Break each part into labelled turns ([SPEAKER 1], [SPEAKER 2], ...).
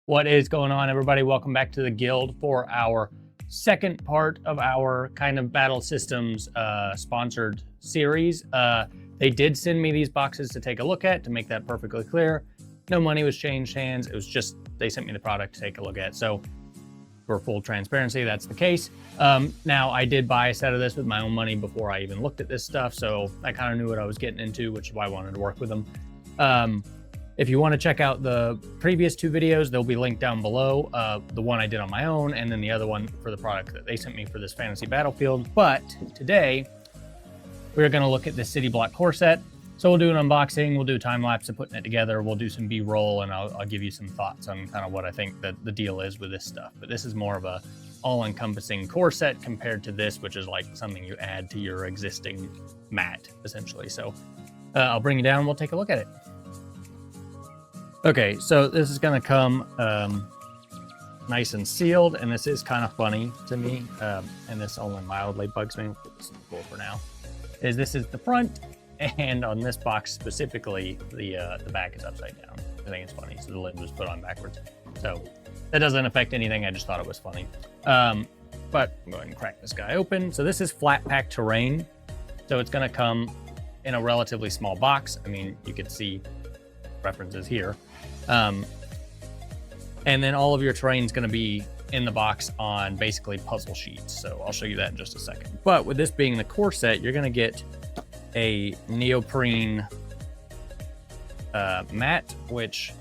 [SPEAKER 1] What is going on, everybody? Welcome back to the guild for our second part of our kind of battle systems sponsored series. They did send me these boxes to take a look at, to make that perfectly clear. No money was changed hands. It was just they sent me the product to take a look at. So for full transparency, that's the case. Now, I did buy a set of this with my own money before I even looked at this stuff, so I kind of knew what I was getting into, which is why I wanted to work with them. If you want to check out the previous two videos, they'll be linked down below. The one I did on my own, and then the other one for the product that they sent me for this fantasy battlefield. But today, we're going to look at the city block core set. So we'll do an unboxing, we'll do a time lapse of putting it together, we'll do some B-roll, and I'll give you some thoughts on kind of what I think that the deal is with this stuff. But this is more of a all-encompassing core set compared to this, which is like something you add to your existing mat, essentially. So I'll bring it down and we'll take a look at it. Okay, so this is going to come nice and sealed, and this is kind of funny to me, and this only mildly bugs me. We'll put this in the floor for now. This is the front, and on this box specifically, the back is upside down. I think it's funny, so the lid was put on backwards. So that doesn't affect anything. I just thought it was funny. But I'm going to crack this guy open. So this is flat pack terrain. So it's going to come in a relatively small box. I mean, you could see references here. And then all of your terrain is going to be in the box on basically puzzle sheets. So I'll show you that in just a second. But with this being the core set, you're going to get a neoprene mat, which,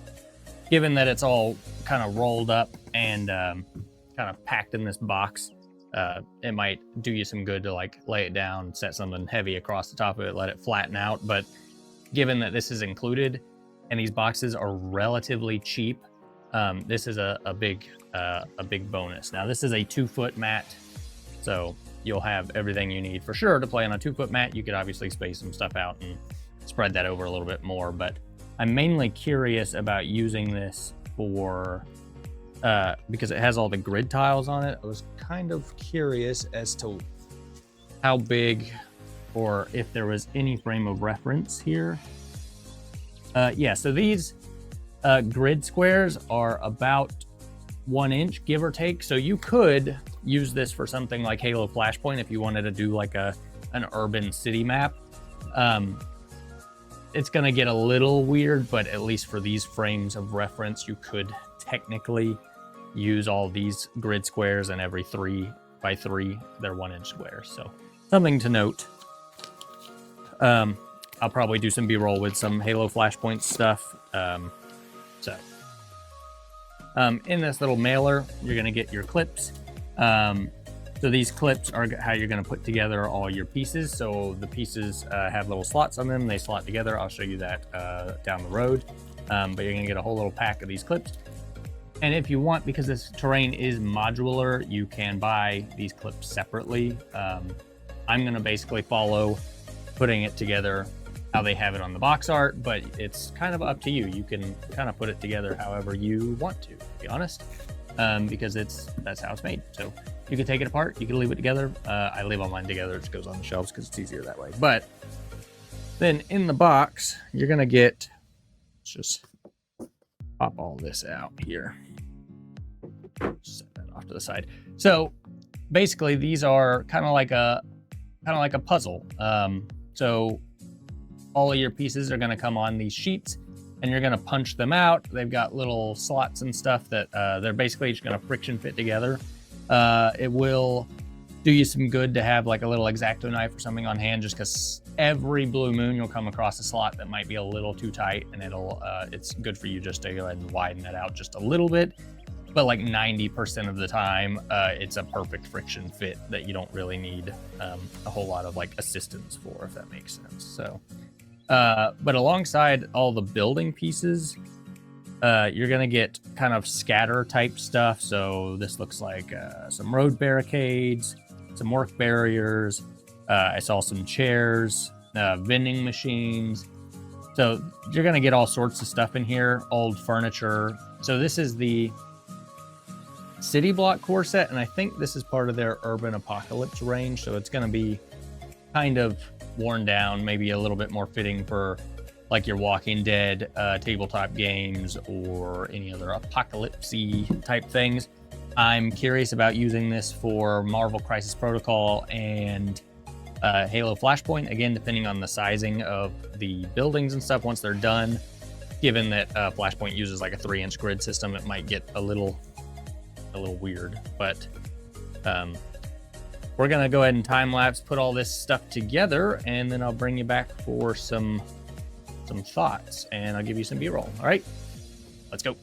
[SPEAKER 1] given that it's all kind of rolled up and kind of packed in this box, it might do you some good to like lay it down, set something heavy across the top of it, let it flatten out. But given that this is included and these boxes are relatively cheap, this is a big bonus. Now, this is a 2-foot mat, so you'll have everything you need for sure to play on a 2-foot mat. You could obviously space some stuff out and spread that over a little bit more, but I'm mainly curious about using this for because it has all the grid tiles on it. I was kind of curious as to how big, or if there was any frame of reference here. Yeah, so these grid squares are about 1 inch, give or take. So you could use this for something like Halo Flashpoint if you wanted to do like an urban city map. It's going to get a little weird, but at least for these frames of reference, you could technically use all these grid squares, and every 3 by 3, they're 1 inch squares. So something to note. I'll probably do some B-roll with some Halo Flashpoint stuff. In this little mailer, you're going to get your clips. So these clips are how you're going to put together all your pieces. So the pieces have little slots on them. They slot together. I'll show you that down the road. But you're going to get a whole little pack of these clips. And if you want, because this terrain is modular, you can buy these clips separately. I'm going to basically follow putting it together how they have it on the box art, but it's kind of up to you. You can kind of put it together however you want to be honest, because that's how it's made. So you can take it apart, you can leave it together. I leave all mine together, it just goes on the shelves because it's easier that way. But then in the box, you're gonna get, let's just pop all this out here, set that off to the side. So basically these are kind of like a puzzle. So all of your pieces are going to come on these sheets, and you're going to punch them out. They've got little slots and stuff that they're basically just going to friction fit together. It will do you some good to have like a little X-Acto knife or something on hand, just because every blue moon you'll come across a slot that might be a little too tight, and it's good for you just to go ahead and widen that out just a little bit. But like 90% of the time, it's a perfect friction fit that you don't really need a whole lot of like assistance for, if that makes sense. So, but alongside all the building pieces, you're gonna get kind of scatter type stuff. So this looks like some road barricades, some work barriers. I saw some chairs, vending machines. So you're gonna get all sorts of stuff in here, old furniture. So this is the city block core set, and I think this is part of their urban apocalypse range. So it's gonna be kind of worn down, maybe a little bit more fitting for like your Walking Dead tabletop games or any other apocalypse-y type things. I'm curious about using this for Marvel Crisis Protocol and Halo Flashpoint, again, depending on the sizing of the buildings and stuff once they're done. Given that Flashpoint uses like a 3-inch grid system, it might get a little weird, but we're gonna go ahead and time lapse, put all this stuff together, and then I'll bring you back for some thoughts, and I'll give you some B-roll. All right, let's go.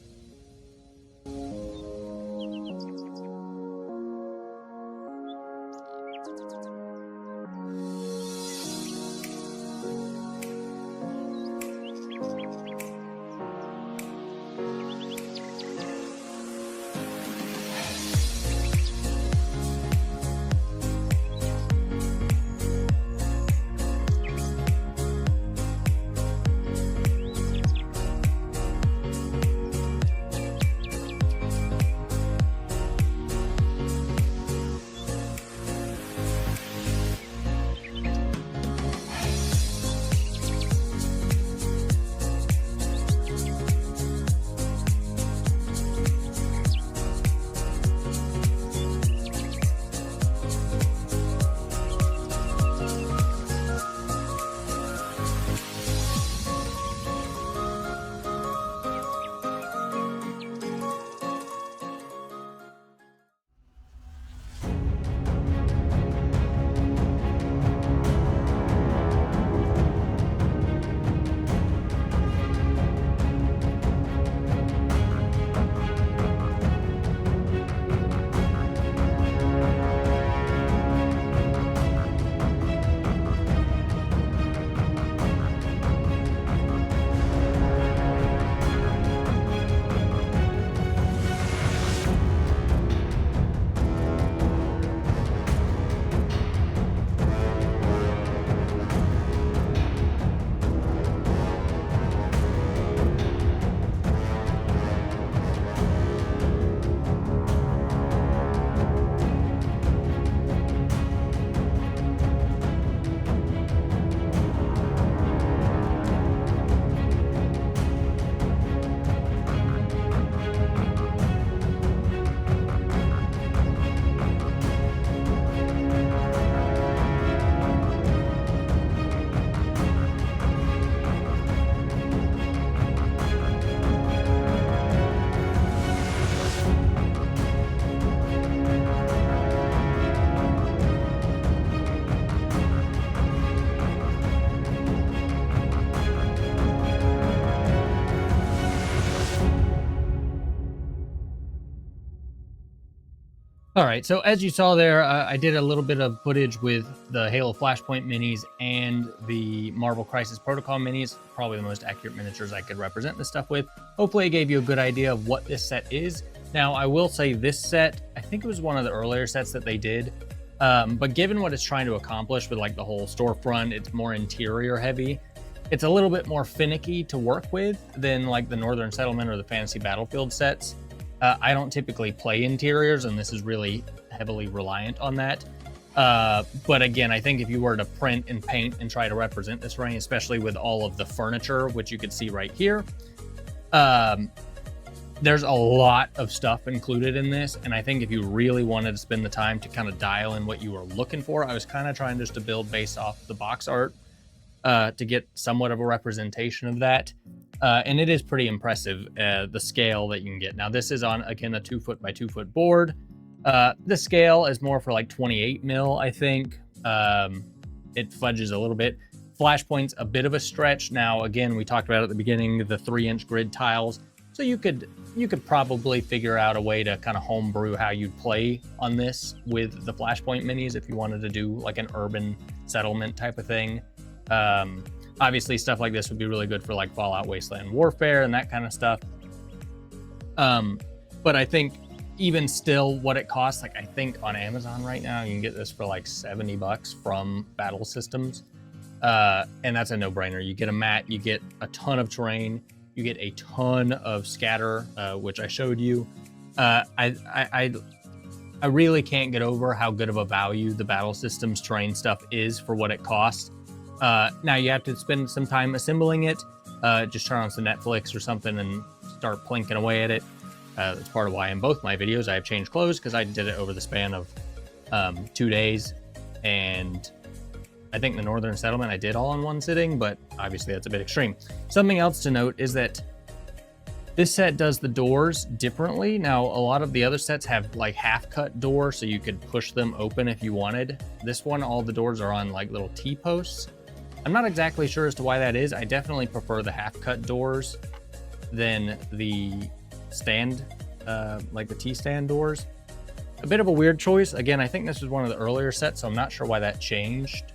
[SPEAKER 1] All right, so as you saw there, I did a little bit of footage with the Halo Flashpoint minis and the Marvel Crisis Protocol minis, probably the most accurate miniatures I could represent this stuff with. Hopefully it gave you a good idea of what this set is. Now, I will say this set, I think it was one of the earlier sets that they did, but given what it's trying to accomplish with like the whole storefront, it's more interior heavy. It's a little bit more finicky to work with than like the Northern Settlement or the Fantasy Battlefield sets. I don't typically play interiors, and this is really heavily reliant on that. But again, I think if you were to print and paint and try to represent this terrain, especially with all of the furniture, which you could see right here, there's a lot of stuff included in this. And I think if you really wanted to spend the time to kind of dial in what you were looking for, I was kind of trying just to build based off the box art to get somewhat of a representation of that. And it is pretty impressive, the scale that you can get. Now, this is on, again, a 2-foot by 2-foot board. The scale is more for like 28 mil, I think. It fudges a little bit. Flashpoint's a bit of a stretch. Now, again, we talked about at the beginning, the 3-inch grid tiles. So you could probably figure out a way to kind of homebrew how you'd play on this with the Flashpoint minis if you wanted to do like an urban settlement type of thing. Obviously, stuff like this would be really good for like Fallout Wasteland Warfare and that kind of stuff. But I think even still what it costs, like I think on Amazon right now, you can get this for like $70 from Battle Systems. And that's a no-brainer. You get a mat, you get a ton of terrain, you get a ton of scatter, which I showed you. I really can't get over how good of a value the Battle Systems terrain stuff is for what it costs. Now you have to spend some time assembling it. just turn on some Netflix or something and start plinking away at it. That's part of why in both my videos I have changed clothes, because I did it over the span of 2 days, and I think the Northern Settlement I did all in one sitting, but obviously that's a bit extreme. Something else to note is that this set does the doors differently. Now, a lot of the other sets have like half-cut doors, so you could push them open if you wanted. This one, all the doors are on like little T-posts. I'm not exactly sure as to why that is. I definitely prefer the half-cut doors than the stand, like the T-stand doors. A bit of a weird choice. Again, I think this was one of the earlier sets, so I'm not sure why that changed.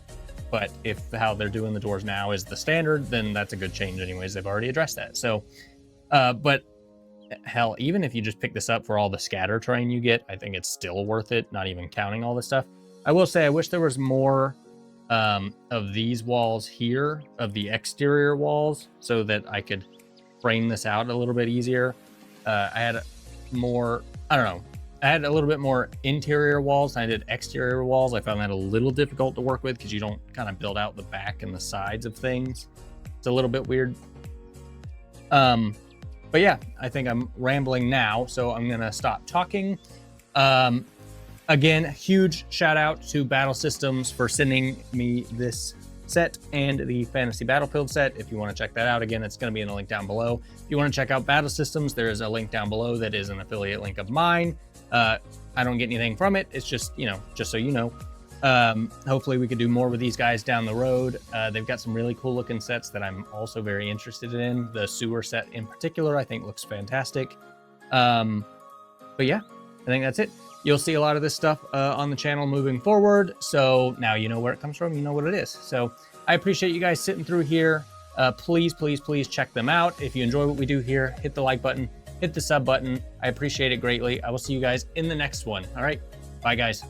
[SPEAKER 1] But if how they're doing the doors now is the standard, then that's a good change anyways. They've already addressed that. So, but hell, even if you just pick this up for all the scatter terrain you get, I think it's still worth it, not even counting all this stuff. I will say I wish there was more of these walls here, of the exterior walls, so that I could frame this out a little bit easier. I had more, I don't know, I had a little bit more interior walls than I did exterior walls. I found that a little difficult to work with because you don't kind of build out the back and the sides of things. It's a little bit weird. But yeah, I think I'm rambling now, so I'm gonna stop talking. Again, huge shout out to Battle Systems for sending me this set and the Fantasy Battlefield set. If you want to check that out, again, it's going to be in the link down below. If you want to check out Battle Systems, there is a link down below that is an affiliate link of mine. I don't get anything from it. It's just, you know, just so you know. Hopefully we could do more with these guys down the road. They've got some really cool looking sets that I'm also very interested in. The sewer set in particular, I think looks fantastic. But yeah, I think that's it. You'll see a lot of this stuff on the channel moving forward. So now you know where it comes from. You know what it is. So I appreciate you guys sitting through here. Please, please, please check them out. If you enjoy what we do here, hit the like button, hit the sub button. I appreciate it greatly. I will see you guys in the next one. All right. Bye, guys.